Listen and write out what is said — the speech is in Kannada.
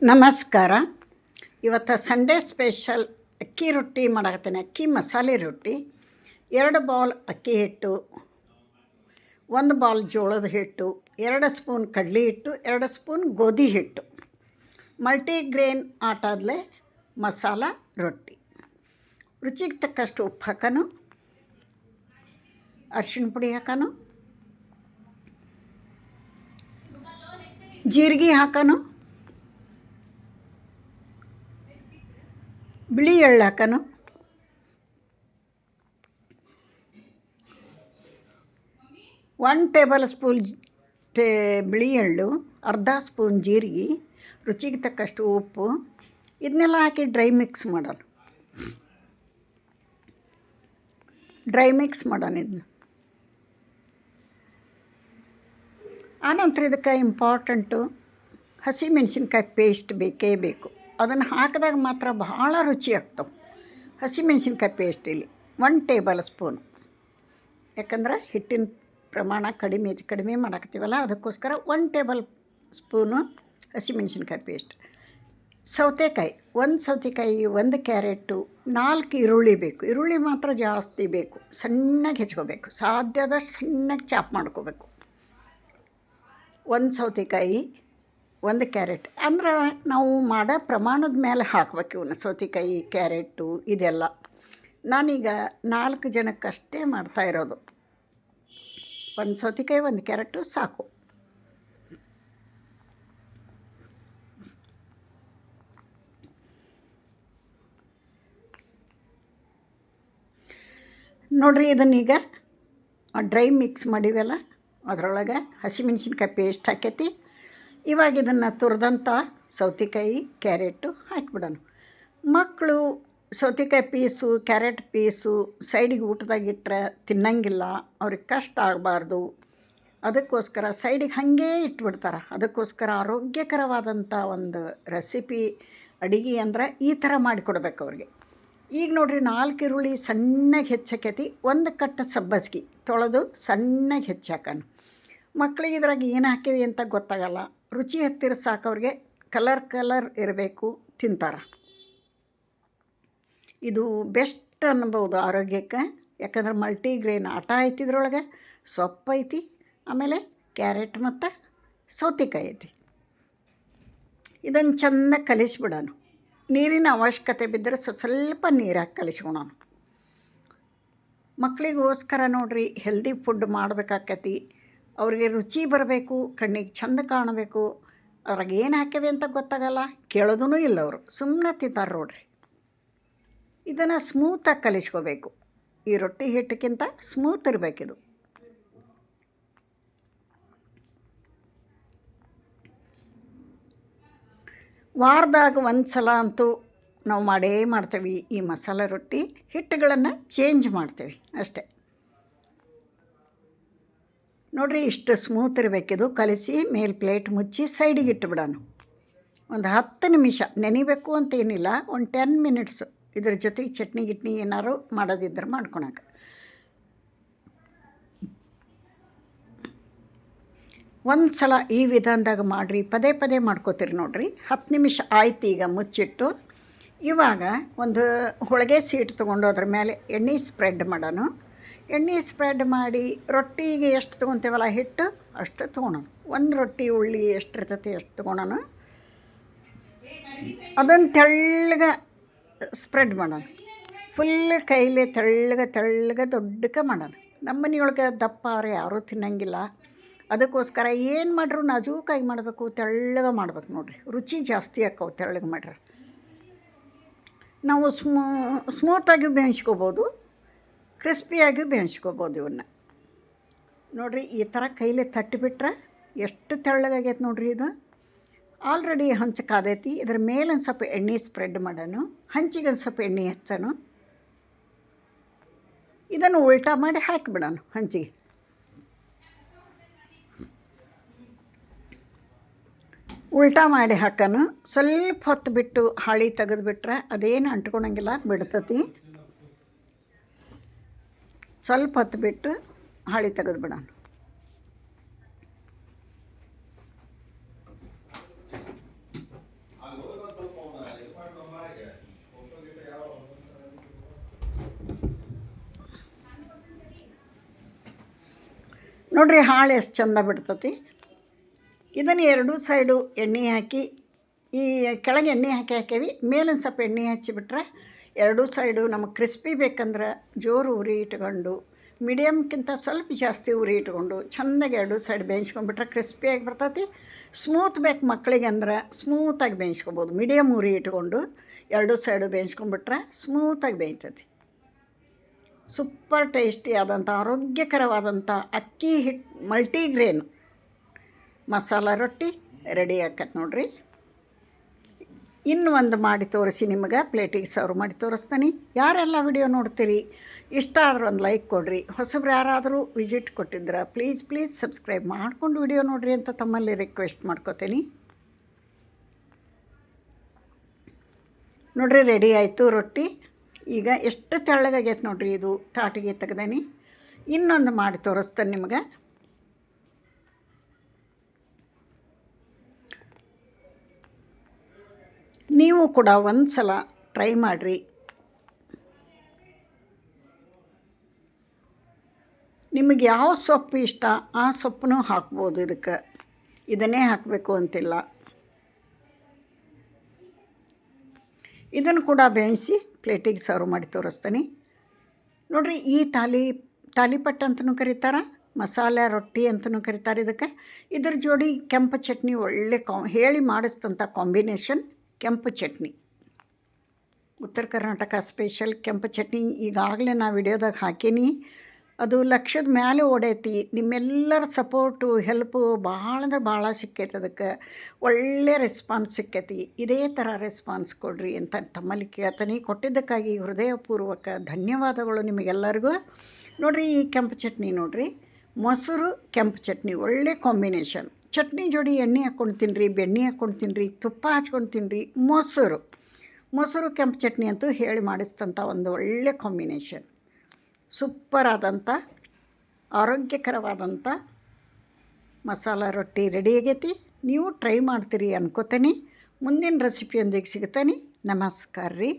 ನಮಸ್ಕಾರ. ಇವತ್ತು ಸಂಡೇ ಸ್ಪೆಷಲ್ ಅಕ್ಕಿ ರೊಟ್ಟಿ ಮಾಡಕತ್ತೀನಿ. ಅಕ್ಕಿ ಮಸಾಲೆ ರೊಟ್ಟಿ. 2 ಬೌಲ್ ಅಕ್ಕಿ ಹಿಟ್ಟು, 1 ಬೌಲ್ ಜೋಳದ ಹಿಟ್ಟು, 2 ಸ್ಪೂನ್ ಕಡಲೆ ಹಿಟ್ಟು, 2 ಸ್ಪೂನ್ ಗೋಧಿ ಹಿಟ್ಟು, ಮಲ್ಟಿಗ್ರೇನ್ ಆಟಾದಲೆ ಮಸಾಲ ರೊಟ್ಟಿ. ರುಚಿಗೆ ತಕ್ಕಷ್ಟು ಉಪ್ಪು ಹಾಕೋನು, ಅರಿಶಿಣ ಪುಡಿ ಹಾಕೋನು, ಜೀರಿಗೆ ಹಾಕೋನು, ಬಿಳಿ ಎಳ್ಳು ಹಾಕೋನು, ಒನ್ ಟೇಬಲ್ ಸ್ಪೂನ್ ಬಿಳಿ ಎಳ್ಳು, ಅರ್ಧ ಸ್ಪೂನ್ ಜೀರಿಗೆ, ರುಚಿಗೆ ತಕ್ಕಷ್ಟು ಉಪ್ಪು, ಇದನ್ನೆಲ್ಲ ಹಾಕಿ ಡ್ರೈ ಮಿಕ್ಸ್ ಮಾಡೋಣ ಇದನ್ನು. ಆನಂತರ ಇದಕ್ಕೆ ಇಂಪಾರ್ಟೆಂಟು ಹಸಿಮೆಣ್ಸಿನ್ಕಾಯಿ ಪೇಸ್ಟ್ ಬೇಕೇ ಬೇಕು. ಅದನ್ನು ಹಾಕಿದಾಗ ಮಾತ್ರ ಭಾಳ ರುಚಿ ಆಗ್ತವೆ. ಹಸಿಮೆಣ್ಸಿನ್ಕಾಯಿ ಪೇಸ್ಟ್ ಇಲ್ಲಿ 1 ಟೇಬಲ್ ಸ್ಪೂನ್, ಯಾಕಂದ್ರೆ ಹಿಟ್ಟಿನ ಪ್ರಮಾಣ ಕಡಿಮೆ ಮಾಡಾಕತ್ತೀವಲ್ಲ, ಅದಕ್ಕೋಸ್ಕರ 1 ಟೇಬಲ್ ಸ್ಪೂನು ಹಸಿಮೆಣ್ಸಿನ್ಕಾಯಿ ಪೇಸ್ಟ್. ಸೌತೆಕಾಯಿ, 1 ಸೌತೆಕಾಯಿ, 1 ಕ್ಯಾರೆಟು, 4 ಈರುಳ್ಳಿ ಬೇಕು. ಈರುಳ್ಳಿ ಮಾತ್ರ ಜಾಸ್ತಿ ಬೇಕು, ಸಣ್ಣಗೆ ಹೆಚ್ಕೋಬೇಕು, ಸಾಧ್ಯದಷ್ಟು ಸಣ್ಣಗೆ ಚಾಪ್ ಮಾಡ್ಕೋಬೇಕು. 1 ಸೌತೆಕಾಯಿ, 1 ಕ್ಯಾರೆಟ್, ಅಂದ್ರೆ ನಾವು ಮಾಡೋ ಪ್ರಮಾಣದ ಮೇಲೆ ಹಾಕ್ಬೇಕು ಇವನ್ನ. ಸೌತೆಕಾಯಿ, ಕ್ಯಾರೆಟು ಇದೆಲ್ಲ ನಾನೀಗ 4 ಜನಕ್ಕಷ್ಟೇ ಮಾಡ್ತಾಯಿರೋದು. 1 ಸೌತೆಕಾಯಿ, 1 ಕ್ಯಾರೆಟು ಸಾಕು. ನೋಡಿರಿ, ಇದನ್ನೀಗ ಡ್ರೈ ಮಿಕ್ಸ್ ಮಾಡಿವಲ್ಲ, ಅದರೊಳಗೆ ಹಸಿಮೆಣ್ಸಿನ್ಕಾಯಿ ಪೇಸ್ಟ್ ಹಾಕೈತಿ. ಇವಾಗ ಇದನ್ನು ತುರಿದಂಥ ಸೌತೆಕಾಯಿ, ಕ್ಯಾರೆಟು ಹಾಕಿಬಿಡೋಣ. ಮಕ್ಕಳು ಸೌತೆಕಾಯಿ ಪೀಸು, ಕ್ಯಾರೆಟ್ ಪೀಸು ಸೈಡಿಗೆ ಊಟದಾಗಿಟ್ಟರೆ ತಿನ್ನಂಗಿಲ್ಲ, ಅವ್ರಿಗೆ ಕಷ್ಟ ಆಗಬಾರ್ದು. ಅದಕ್ಕೋಸ್ಕರ ಸೈಡಿಗೆ ಹಾಗೇ ಇಟ್ಬಿಡ್ತಾರೆ. ಅದಕ್ಕೋಸ್ಕರ ಆರೋಗ್ಯಕರವಾದಂಥ ಒಂದು ರೆಸಿಪಿ ಅಡುಗೆ ಅಂದ್ರೆ ಈ ಥರ ಮಾಡಿಕೊಡ್ಬೇಕು ಅವ್ರಿಗೆ. ಈಗ ನೋಡಿರಿ, 4 ಈರುಳ್ಳಿ ಸಣ್ಣಗೆ ಹೆಚ್ಚಾಕೈತಿ. 1 ಕಟ್ಟು ಸಬ್ಬಸ್ಗೆ ತೊಳೆದು ಸಣ್ಣಗೆ ಹೆಚ್ಚಾಕನು. ಮಕ್ಕಳಿಗೆ ಇದ್ರಾಗ ಏನು ಹಾಕೀವಿ ಅಂತ ಗೊತ್ತಾಗಲ್ಲ. ರುಚಿ ಹತ್ತಿರ ಸಾಕು, ಅವ್ರಿಗೆ ಕಲರ್ ಇರಬೇಕು, ತಿಂತಾರೆ. ಇದು ಬೆಸ್ಟ್ ಅನ್ಬೋದು ಆರೋಗ್ಯಕ್ಕೆ. ಯಾಕಂದ್ರೆ ಮಲ್ಟಿಗ್ರೇನ್ ಆಟ ಐತಿ, ಇದ್ರೊಳಗೆ ಸೊಪ್ಪು ಐತಿ, ಆಮೇಲೆ ಕ್ಯಾರೆಟ್ ಮತ್ತು ಸೌತೆಕಾಯಿ ಐತಿ. ಇದನ್ನು ಚೆಂದ ಕಲಿಸ್ಬಿಡೋಣ. ನೀರಿನ ಅವಶ್ಯಕತೆ ಬಿದ್ದರೆ ಸ್ವಲ್ಪ ನೀರಾಗಿ ಕಲಿಸ್ಕೊಳೋಣ. ಮಕ್ಕಳಿಗೋಸ್ಕರ ನೋಡಿರಿ, ಹೆಲ್ದಿ ಫುಡ್ ಮಾಡಬೇಕಾಕತಿ. ಅವ್ರಿಗೆ ರುಚಿ ಬರಬೇಕು, ಕಣ್ಣಿಗೆ ಚೆಂದ ಕಾಣಬೇಕು. ಅದ್ರಾಗ ಏನು ಹಾಕ್ಯವೆ ಅಂತ ಗೊತ್ತಾಗಲ್ಲ, ಕೇಳೋದೂ ಇಲ್ಲ ಅವರು, ಸುಮ್ಮನೆ ತಿಂತಾರೆ ನೋಡ್ರಿ. ಇದನ್ನು ಸ್ಮೂತಾಗಿ ಕಲಿಸ್ಕೋಬೇಕು. ಈ ರೊಟ್ಟಿ ಹಿಟ್ಟಕ್ಕಿಂತ ಸ್ಮೂತ್ ಇರಬೇಕಿದು. ವಾರದಾಗ 1 ಸಲ ಅಂತೂ ನಾವು ಮಾಡ್ತೇವೆ ಈ ಮಸಾಲೆ ರೊಟ್ಟಿ. ಹಿಟ್ಟುಗಳನ್ನು ಚೇಂಜ್ ಮಾಡ್ತೇವೆ ಅಷ್ಟೇ. ನೋಡಿರಿ, ಇಷ್ಟು ಸ್ಮೂತ್ ಇರಬೇಕಿದು. ಕಲಿಸಿ ಮೇಲೆ ಪ್ಲೇಟ್ ಮುಚ್ಚಿ ಸೈಡಿಗೆ ಇಟ್ಟುಬಿಡೋಣ. ಒಂದು 10 ನಿಮಿಷ ನೆನಿಬೇಕು ಅಂತ ಏನಿಲ್ಲ, ಒಂದು 10 ಮಿನಿಟ್ಸು. ಇದ್ರ ಜೊತೆಗೆ ಚಟ್ನಿ ಗಿಟ್ನಿ ಏನಾರು ಮಾಡೋದಿದ್ರೆ ಮಾಡ್ಕೊಳಕ್ಕೆ. ಒಂದು ಸಲ ಈ ವಿಧಾನದಾಗ ಮಾಡಿರಿ, ಪದೇ ಮಾಡ್ಕೋತೀರಿ ನೋಡಿರಿ. 10 ನಿಮಿಷ ಆಯ್ತು. ಈಗ ಮುಚ್ಚಿಟ್ಟು ಇವಾಗ ಒಂದು ಹೊಳಗೆ ಸೀಟ್ ತೊಗೊಂಡು ಅದ್ರ ಮೇಲೆ ಎಣ್ಣೆ ಸ್ಪ್ರೆಡ್ ಮಾಡೋಣ. ಎಣ್ಣೆ ಸ್ಪ್ರೆಡ್ ಮಾಡಿ ರೊಟ್ಟಿಗೆ ಎಷ್ಟು ತೊಗೊತೇವಲ್ಲ ಹಿಟ್ಟು ಅಷ್ಟು ತೊಗೊಳೋಣ. 1 ರೊಟ್ಟಿ ಉಳ್ಳಿ ಎಷ್ಟಿರ್ತೈತಿ ಅಷ್ಟು ತೊಗೊಳೋಣ. ಅದನ್ನು ತೆಳ್ಳಗೆ ಸ್ಪ್ರೆಡ್ ಮಾಡೋಣ. ಫುಲ್ ಕೈಲಿ ತೆಳ್ಳಗೆ ದೊಡ್ಡಕ್ಕೆ ಮಾಡೋಣ. ನಮ್ಮ ಮನೆಯೊಳಗೆ ದಪ್ಪ ಅವ್ರು ಯಾರೂ ತಿನ್ನಂಗಿಲ್ಲ. ಅದಕ್ಕೋಸ್ಕರ ಏನು ಮಾಡ್ರು ನಾಜೂಕಾಗಿ ಮಾಡಬೇಕು, ತೆಳ್ಳಗೆ ಮಾಡ್ಬೇಕು ನೋಡಿರಿ. ರುಚಿ ಜಾಸ್ತಿ ಆಕ್ಕವು ತೆಳ್ಳಗೆ ಮಾಡ್ರೆ. ನಾವು ಸ್ಮೂತಾಗಿ ಬೇಯಿಸ್ಕೋಬೋದು, ಕ್ರಿಸ್ಪಿಯಾಗಿ ಬೇಯಿಸ್ಕೋಬೋದು ಇವನ್ನ. ನೋಡಿರಿ, ಈ ಥರ ಕೈಲಿ ತಟ್ಟಿಬಿಟ್ರೆ ಎಷ್ಟು ತೆಳ್ಳಗಾಗೈತೆ ನೋಡಿರಿ. ಇದು ಆಲ್ರೆಡಿ ಹಂಚು ಕಾದೈತಿ. ಇದ್ರ ಮೇಲೆ ಒಂದು ಸ್ವಲ್ಪ ಎಣ್ಣೆ ಸ್ಪ್ರೆಡ್ ಮಾಡೋಣ. ಹಂಚಿಗೆ ಒಂದು ಸ್ವಲ್ಪ ಎಣ್ಣೆ ಹಚ್ಚೋಣ. ಇದನ್ನು ಉಲ್ಟಾ ಮಾಡಿ ಹಾಕಿಬಿಡೋಣ ಹಂಚಿಗೆ. ಉಲ್ಟಾ ಮಾಡಿ ಹಾಕೋಣ. ಸ್ವಲ್ಪ ಹೊತ್ತು ಬಿಟ್ಟು ಹಾಳಿ ತೆಗೆದುಬಿಟ್ರೆ ಅದೇನು ಅಂಟ್ಕೊಳಂಗಿಲ್ಲ, ಬಿಡ್ತತಿ. ಸ್ವಲ್ಪ ಹೊತ್ತು ಬಿಟ್ಟು ಹಾಳಿ ತೆಗೆದುಬಿಡೋಣ. ನೋಡಿರಿ ಹಾಳು ಎಷ್ಟು ಚಂದ ಬಿಡ್ತತಿ. ಇದನ್ನು ಎರಡೂ ಸೈಡು ಎಣ್ಣೆ ಹಾಕಿ, ಈ ಕೆಳಗೆ ಎಣ್ಣೆ ಹಾಕೇವಿ, ಮೇಲಿನ ಸ್ವಲ್ಪ ಎಣ್ಣೆ ಹಚ್ಚಿಬಿಟ್ರೆ ಎರಡೂ ಸೈಡು ನಮಗೆ ಕ್ರಿಸ್ಪಿ ಬೇಕಂದ್ರೆ ಜೋರು ಉರಿ ಇಟ್ಕೊಂಡು, ಮೀಡಿಯಮ್ಗಿಂತ ಸ್ವಲ್ಪ ಜಾಸ್ತಿ ಉರಿ ಇಟ್ಕೊಂಡು ಚೆಂದಾಗಿ ಎರಡೂ ಸೈಡ್ ಬೇಯಿಸ್ಕೊಂಡ್ಬಿಟ್ರೆ ಕ್ರಿಸ್ಪಿಯಾಗಿ ಬರ್ತೈತಿ. ಸ್ಮೂತ್ ಬೇಕು ಮಕ್ಕಳಿಗೆ ಅಂದ್ರೆ ಸ್ಮೂತಾಗಿ ಬೇಯಿಸ್ಕೊಬೋದು. ಮೀಡಿಯಮ್ ಉರಿ ಇಟ್ಕೊಂಡು ಎರಡೂ ಸೈಡು ಬೇಯಿಸ್ಕೊಂಡ್ಬಿಟ್ರೆ ಸ್ಮೂತಾಗಿ ಬೇಯ್ತೈತಿ. ಸೂಪರ್ ಟೇಸ್ಟಿ ಆದಂಥ ಆರೋಗ್ಯಕರವಾದಂಥ ಅಕ್ಕಿ ಹಿಟ್ಟು ಮಲ್ಟಿಗ್ರೇನ್ ಮಸಾಲ ರೊಟ್ಟಿ ರೆಡಿ ಆಕತ್ತೆ ನೋಡಿರಿ. ಇನ್ನು ಒಂದು ಮಾಡಿ ತೋರಿಸಿ ನಿಮಗೆ ಪ್ಲೇಟಿಗೆ ಸರ್ವ್ ಮಾಡಿ ತೋರಿಸ್ತೀನಿ. ಯಾರೆಲ್ಲ ವಿಡಿಯೋ ನೋಡ್ತೀರಿ, ಇಷ್ಟ ಆದ್ರೆ ಒಂದು ಲೈಕ್ ಕೊಡಿರಿ. ಹೊಸಬ್ರು ಯಾರಾದರೂ ವಿಸಿಟ್ ಕೊಟ್ಟಿದ್ರೆ ಪ್ಲೀಸ್ ಸಬ್ಸ್ಕ್ರೈಬ್ ಮಾಡಿಕೊಂಡು ವಿಡಿಯೋ ನೋಡಿರಿ ಅಂತ ತಮ್ಮಲ್ಲಿ ರಿಕ್ವೆಸ್ಟ್ ಮಾಡ್ಕೋತೀನಿ. ನೋಡಿರಿ ರೆಡಿ ಆಯಿತು ರೊಟ್ಟಿ. ಈಗ ಎಷ್ಟು ತೆಳ್ಳಗಾಗೈತೆ ನೋಡಿರಿ, ಇದು ತಾಟಿಗೆ ತೆಗ್ದೇನಿ. ಇನ್ನೊಂದು ಮಾಡಿ ತೋರಿಸ್ತೇನೆ ನಿಮಗೆ. ನೀವು ಕೂಡ ಒಂದು ಸಲ ಟ್ರೈ ಮಾಡಿರಿ. ನಿಮಗೆ ಯಾವ ಸೊಪ್ಪು ಇಷ್ಟ ಆ ಸೊಪ್ಪನ್ನು ಹಾಕ್ಬೋದು. ಇದಕ್ಕೆ ಇದನ್ನೇ ಹಾಕಬೇಕು ಅಂತಿಲ್ಲ. ಇದನ್ನು ಕೂಡ ಬೇಯಿಸಿ ಪ್ಲೇಟಿಗೆ ಸರ್ವ್ ಮಾಡಿ ತೋರಿಸ್ತೀನಿ ನೋಡಿರಿ. ಈ ತಾಲಿಪಟ್ಟು ಅಂತಲೂ ಕರೀತಾರೆ, ಮಸಾಲೆ ರೊಟ್ಟಿ ಅಂತಲೂ ಕರೀತಾರೆ ಇದಕ್ಕೆ. ಇದ್ರ ಜೋಡಿ ಕೆಂಪು ಚಟ್ನಿ ಒಳ್ಳೆ ಹೇಳಿ ಮಾಡಿಸ್ತಂಥ ಕಾಂಬಿನೇಷನ್ ಕೆಂಪು ಚಟ್ನಿ. ಉತ್ತರ ಕರ್ನಾಟಕ ಸ್ಪೆಷಲ್ ಕೆಂಪು ಚಟ್ನಿ ಈಗಾಗಲೇ ನಾ ವಿಡಿಯೋದಾಗ ಹಾಕೀನಿ. ಅದು ಲಕ್ಷದ ಮೇಲೆ ಓಡೈತಿ. ನಿಮ್ಮೆಲ್ಲರ ಸಪೋರ್ಟು ಹೆಲ್ಪು ಭಾಳ ಅಂದ್ರೆ ಭಾಳ ಸಿಕ್ಕೈತೆ. ಅದಕ್ಕೆ ಒಳ್ಳೆ ರೆಸ್ಪಾನ್ಸ್ ಸಿಕ್ಕೈತಿ. ಇದೇ ಥರ ರೆಸ್ಪಾನ್ಸ್ ಕೊಡ್ರಿ ಅಂತ ತಮ್ಮಲ್ಲಿ ಕೇಳ್ತೀನಿ. ಕೊಟ್ಟಿದ್ದಕ್ಕಾಗಿ ಹೃದಯಪೂರ್ವಕ ಧನ್ಯವಾದಗಳು ನಿಮಗೆಲ್ಲರಿಗೂ. ನೋಡಿರಿ ಈ ಕೆಂಪು ಚಟ್ನಿ ನೋಡಿರಿ, ಮೊಸರು ಕೆಂಪು ಚಟ್ನಿ ಒಳ್ಳೆ ಕಾಂಬಿನೇಷನ್. ಚಟ್ನಿ ಜೋಡಿ ಎಣ್ಣೆ ಹಾಕ್ಕೊಂಡು ತಿನ್ನಿರಿ, ಬೆಣ್ಣೆ ಹಾಕ್ಕೊಂಡು ತಿನ್ನಿರಿ, ತುಪ್ಪ ಹಚ್ಕೊಂಡು ತಿನ್ನಿರಿ. ಮೊಸರು ಕೆಂಪು ಚಟ್ನಿ ಅಂತೂ ಹೇಳಿ ಮಾಡಿಸ್ತಂಥ ಒಂದು ಒಳ್ಳೆ ಕಾಂಬಿನೇಷನ್. ಸೂಪರ್ ಆದಂಥ ಆರೋಗ್ಯಕರವಾದಂಥ ಮಸಾಲ ರೊಟ್ಟಿ ರೆಡಿ ಆಗೈತಿ. ನೀವು ಟ್ರೈ ಮಾಡ್ತೀರಿ ಅನ್ಕೋತೀನಿ. ಮುಂದಿನ ರೆಸಿಪಿಯೊಂದಿಗೆ ಸಿಗ್ತಾನೆ. ನಮಸ್ಕಾರ ರೀ.